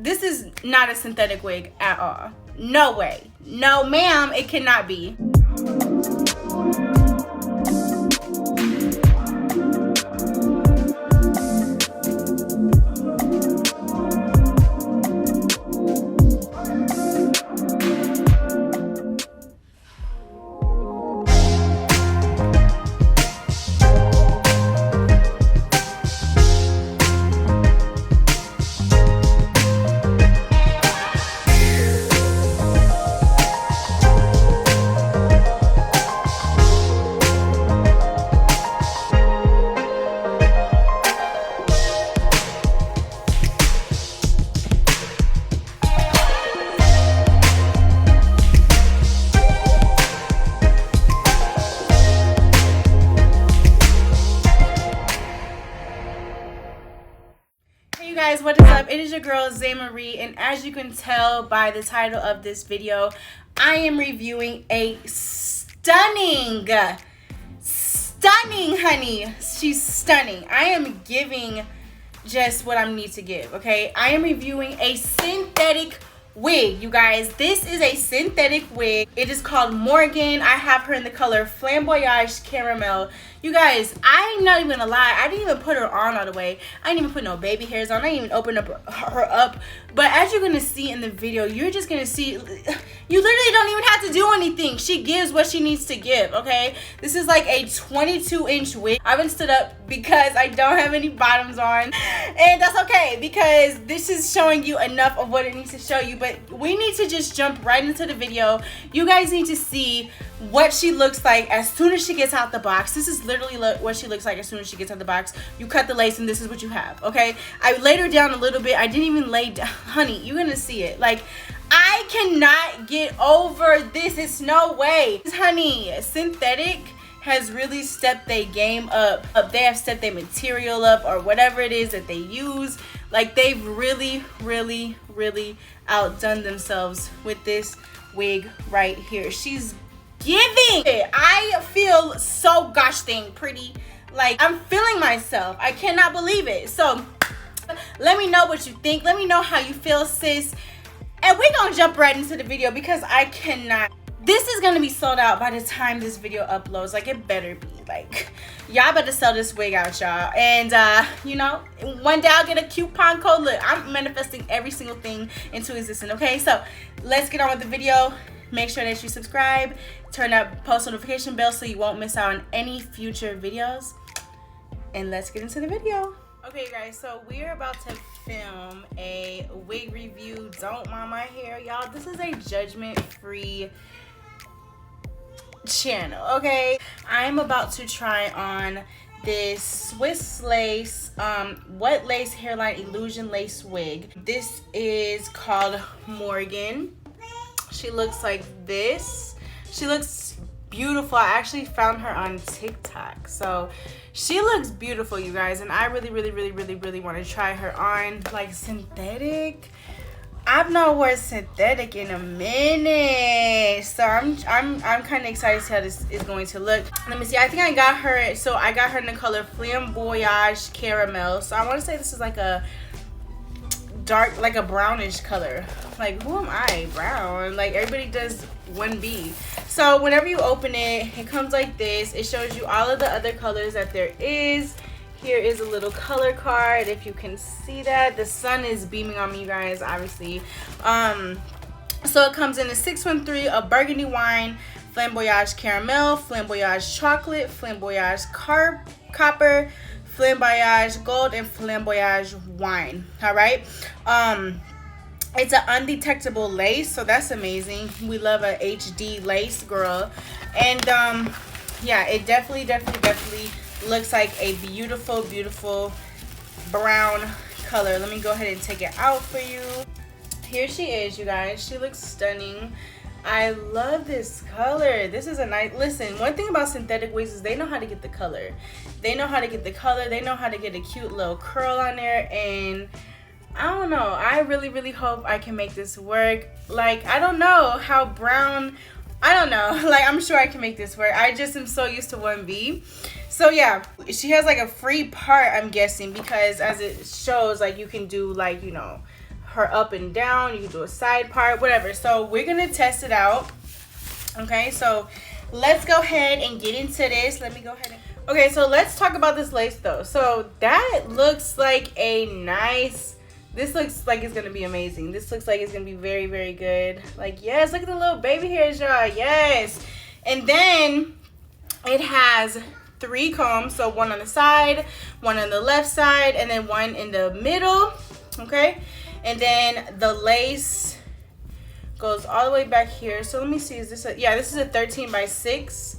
this is not a synthetic wig at all. No way. No, ma'am, it cannot be. Guys, what is up? It is your girl Zay Marie, and as you can tell by the title of this video, I am reviewing a stunning honey. She's stunning. I am giving just what I need to give. Okay, I am reviewing a synthetic wig, you guys. This is a synthetic wig. It is called Morgan. I have her in the color FlamboyageCaramel. You guys, I'm not even gonna lie, I didn't even put her on all the way. I didn't even put no baby hairs on. I didn't even open up her up. But as you're gonna see in the video, you're just gonna see, you literally don't even have to do anything. She gives what she needs to give, okay? This is like a 22-inch wig. I haven't stood up because I don't have any bottoms on. And that's okay, because this is showing you enough of what it needs to show you. But we need to just jump right into the video. You guys need to see what she looks like as soon as she gets out the box. This is literally what she looks like as soon as she gets out the box. You cut the lace and this is what you have, okay? I laid her down a little bit. I didn't even lay down. Honey, you're gonna see it. Like, I cannot get over this. It's no way. Honey, synthetic has really stepped their game up. They have stepped their material up, or whatever it is that they use. Like, they've really outdone themselves with this wig right here. She's giving it. I feel so gosh dang pretty. Like, I'm feeling myself. I cannot believe it. So let me know what you think. Let me know how you feel, sis. And we're gonna jump right into the video because I cannot. This is gonna be sold out by the time this video uploads. Like, it better be. Like, y'all better sell this wig out, y'all. And you know, one day I'll get a coupon code. Look, I'm manifesting every single thing into existence. Okay, so let's get on with the video. Make sure that you subscribe, turn that post notification bell so you won't miss out on any future videos. And let's get into the video. Okay, guys, so we're about to film a wig review. Don't mind my hair, y'all. This is a judgment-free channel, okay? I'm about to try on this Swiss lace, wet lace hairline illusion lace wig. This is called Morgan. She looks like this. She looks beautiful. I actually found her on TikTok. So she looks beautiful, you guys. And I really want to try her on. Like, synthetic. I've not worn synthetic in a minute. So I'm kind of excited to see how this is going to look. Let me see. I think I got her. So I got her in the color FlamboyageCaramel. So I want to say this is like a dark, like a brownish color. Like, who am I? Brown. Like, everybody does 1B. So whenever you open it, it comes like this. It shows you all of the other colors that there is. Here is a little color card, if you can see that. The sun is beaming on me, you guys, obviously. So it comes in a 613, a burgundy wine, FlamboyageCaramel, flamboyage chocolate, flamboyage copper, flamboyage gold, and flamboyage wine. All right. It's an undetectable lace, so that's amazing. We love a HD lace, girl. And yeah, it definitely looks like a beautiful brown color. Let me go ahead and take it out for you. Here she is, you guys. She looks stunning. I love this color. This is a nice, listen, one thing about synthetic wigs is they know how to get the color. They know how to get the color. They know how to get a cute little curl on there. And I don't know, I really hope I can make this work. Like, I don't know how brown, I don't know, like, I'm sure I can make this work. I just am so used to 1B. So yeah, she has like a free part, I'm guessing, because as it shows, like, you can do, like, you know, her up and down. You can do a side part, whatever. So we're gonna test it out. Okay, so let's go ahead and get into this. Let me go ahead and... Okay, so let's talk about this lace though. So that looks like a nice... This looks like it's gonna be amazing. This looks like it's gonna be very, very good. Like, yes, look at the little baby hairs, y'all. Yes. And then it has 3 combs. So one on the side, one on the left side, and then one in the middle. Okay. And then the lace goes all the way back here. So let me see. Is this a... Yeah, this is a 13 by 6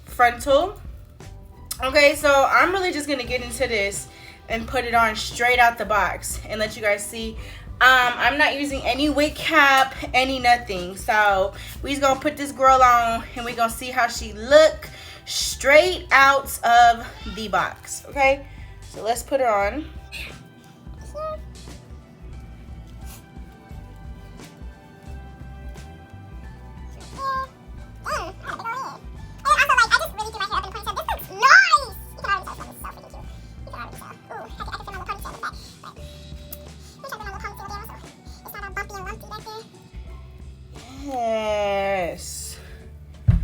frontal. Okay, so I'm really just gonna get into this and put it on straight out the box and let you guys see. I'm not using any wig cap, any nothing. So we just gonna put this girl on and we gonna see how she look straight out of the box. Okay, so let's put her on. Yes,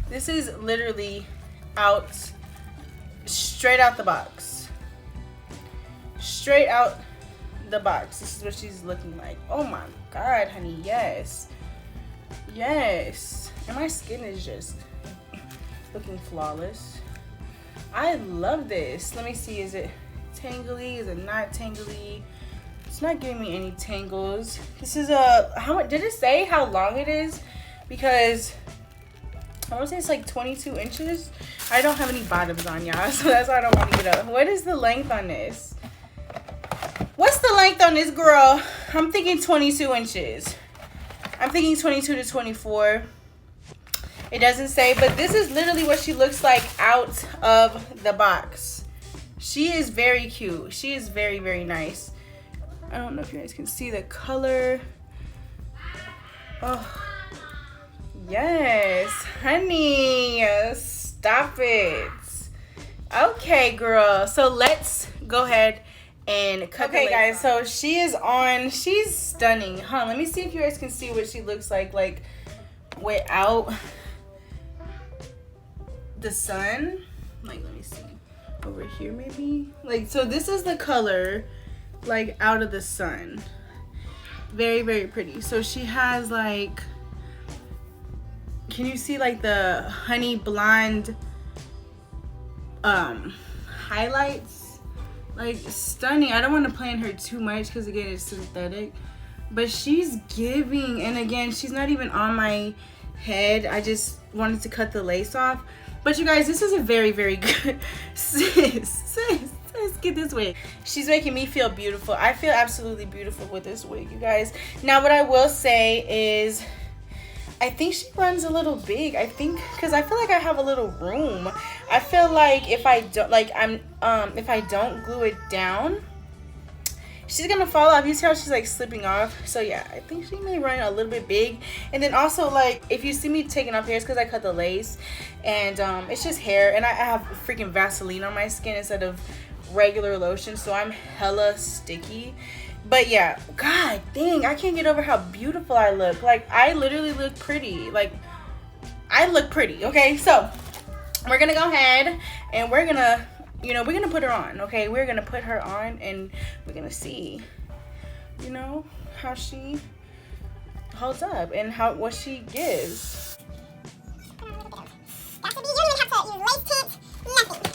this is literally out, straight out the box, straight out the box. This is what she's looking like. Oh my god, honey. Yes, yes. And my skin is just looking flawless. I love this. Let me see, is it tangly? Is it not tangly? It's not giving me any tangles. This is a... How much did it say how long it is? Because I want to say it's like 22 inches. I don't have any bottoms on, y'all, so that's why I don't want to get up. What is the length on this? What's the length on this, girl? I'm thinking 22 inches. I'm thinking 22 to 24. It doesn't say, but this is literally what she looks like out of the box. She is very cute. She is very, very nice. I don't know if you guys can see the color. Oh, yes, honey, stop it. Okay, girl, so let's go ahead and cut. Okay, guys, so she is on. She's stunning, huh? Let me see if you guys can see what she looks like without the sun. Like, let me see over here, maybe. Like, so this is the color, like, out of the sun. Very, very pretty. So she has, like, can you see, like, the honey blonde highlights? Like, stunning. I don't want to plan her too much because, again, it's synthetic, but she's giving. And again, she's not even on my head. I just wanted to cut the lace off. But you guys, this is a very, very good... sis, get this wig. She's making me feel beautiful. I feel absolutely beautiful with this wig, you guys. Now, what I will say is, I think she runs a little big. I think, because I feel like I have a little room. I feel like if I don't, like, if I don't glue it down, she's gonna fall off. You see how she's like slipping off? So yeah, I think she may run a little bit big. And then also, like, if you see me taking off hairs, because I cut the lace, and it's just hair, and I have freaking Vaseline on my skin instead of regular lotion, so I'm hella sticky. But yeah, god dang, I can't get over how beautiful I look. Like, I literally look pretty. Like, I look pretty. Okay, so we're gonna go ahead and we're gonna, you know, we're gonna put her on. Okay, we're gonna put her on and we're gonna see, you know, how she holds up and what she gives. You don't even have to use lace tips, nothing.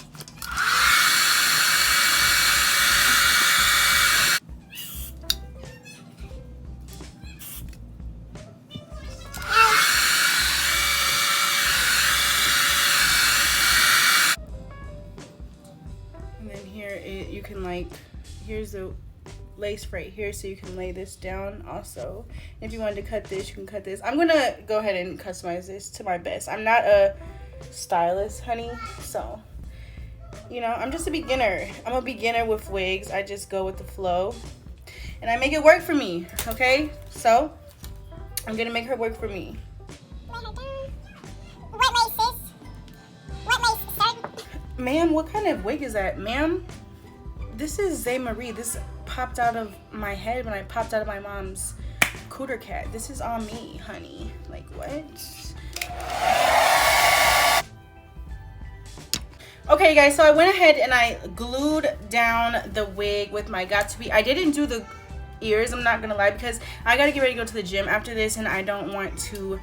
And then here you can, like, here's the lace right here, so you can lay this down also. If you wanted to cut this, you can cut this. I'm gonna go ahead and customize this to my best. I'm not a stylist, honey, so, you know, I'm just a beginner. I'm a beginner with wigs. I just go with the flow and I make it work for me. Okay, so I'm gonna make her work for me. What lace, sis? What lace, sir? Ma'am, what kind of wig is that? Ma'am, this is Zay Marie. This, popped out of my head when I popped out of my mom's cooter cat. This is on me, honey. Like, what? Okay, guys, so I went ahead and I glued down the wig with my Got2b. I didn't do the ears, I'm not gonna lie, because I gotta get ready to go to the gym after this and I don't want to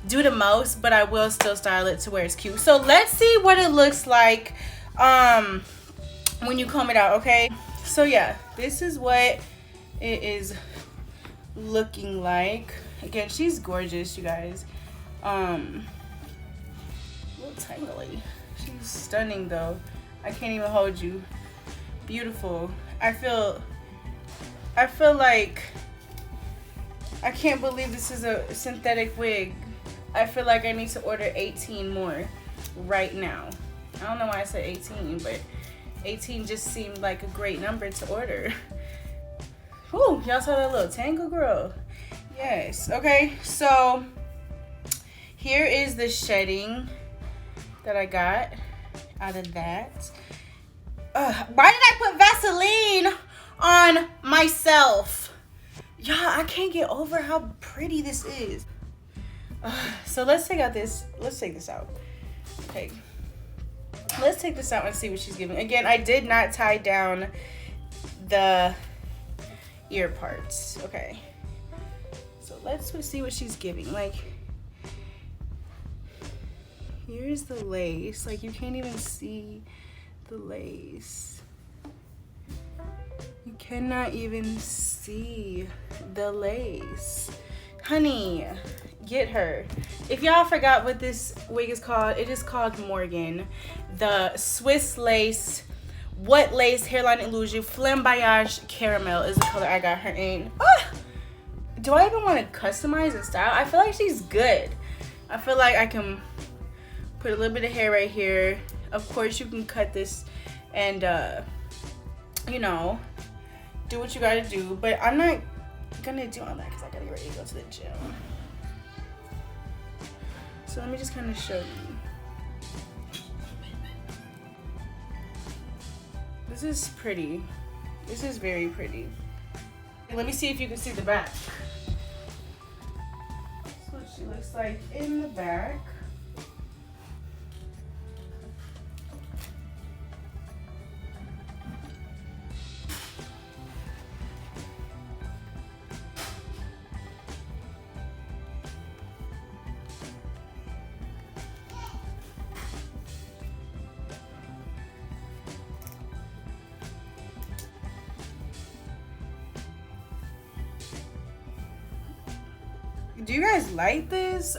do the most, but I will still style it to where it's cute. So let's see what it looks like when you comb it out, okay? So yeah, this is what it is looking like. Again, she's gorgeous, you guys. A little tangly. She's stunning though. I can't even hold you. Beautiful. I feel like I can't believe this is a synthetic wig. I feel like I need to order 18 more right now. I don't know why I said 18, but 18 just seemed like a great number to order. Whew, y'all saw that little tangle, girl? Yes. Okay, so here is the shedding that I got out of that. Why did I put Vaseline on myself? Y'all, I can't get over how pretty this is. So let's take out this. Let's take this out. Okay. Let's take this out and see what she's giving. Again, I did not tie down the ear parts. Okay. So let's see what she's giving. Like, here's the lace. Like, you can't even see the lace. You cannot even see the lace. Honey, get her. If y'all forgot what this wig is called, it is called Morgan. The Swiss lace, what lace hairline illusion, FlamboyageCaramel is the color I got her in. Ah! Do I even want to customize and style? I feel like she's good. I feel like I can put a little bit of hair right here. Of course, you can cut this and, you know, do what you gotta do. But I'm not gonna do all that because I gotta get ready to go to the gym. So let me just kind of show you. This is pretty. This is very pretty. Let me see if you can see the back. That's what she looks like in the back. Do you guys like this?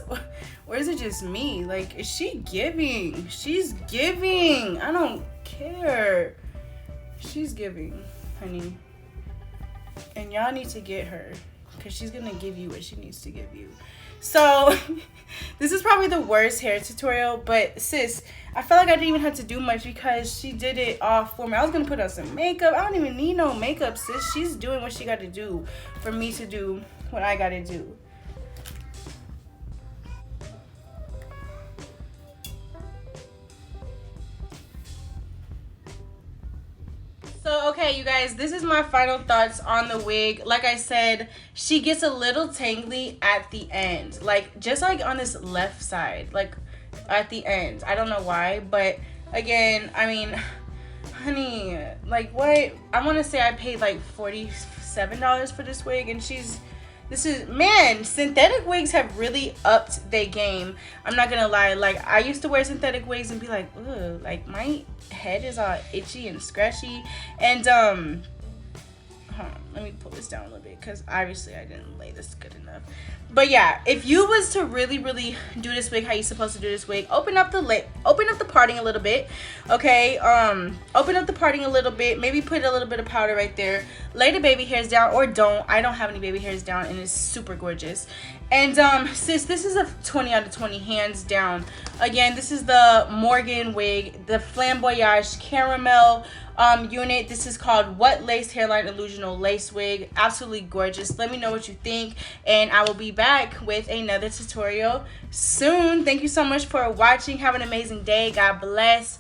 Or is it just me? Like, is she giving? She's giving. I don't care. She's giving, honey. And y'all need to get her because she's gonna give you what she needs to give you. So this is probably the worst hair tutorial, but sis, I felt like I didn't even have to do much because she did it all for me. I was gonna put on some makeup. I don't even need no makeup, sis. She's doing what she gotta do for me to do what I gotta do. So, okay, you guys, this is my final thoughts on the wig. Like I said, she gets a little tangly at the end. Like, just like on this left side, like at the end. I don't know why, but again, I mean, honey, like what? I want to say I paid like $47 for this wig, and man, synthetic wigs have really upped their game. I'm not gonna lie, like I used to wear synthetic wigs and be like, ugh, like my head is all itchy and scratchy. And let me pull this down a little bit because obviously I didn't lay this good enough. But yeah, if you was to really do this wig how you supposed to do this wig, open up the parting a little bit, okay? Open up the parting a little bit, maybe put a little bit of powder right there, lay the baby hairs down, or don't. I don't have any baby hairs down, and it's super gorgeous. And sis, this is a 20 out of 20, hands down. Again, this is the Morgan wig, the FlamboyageCaramel unit. This is called What Lace Hairline Illusional Lace Wig. Absolutely gorgeous. Let me know what you think, and I will be back with another tutorial soon. Thank you so much for watching. Have an amazing day. God bless.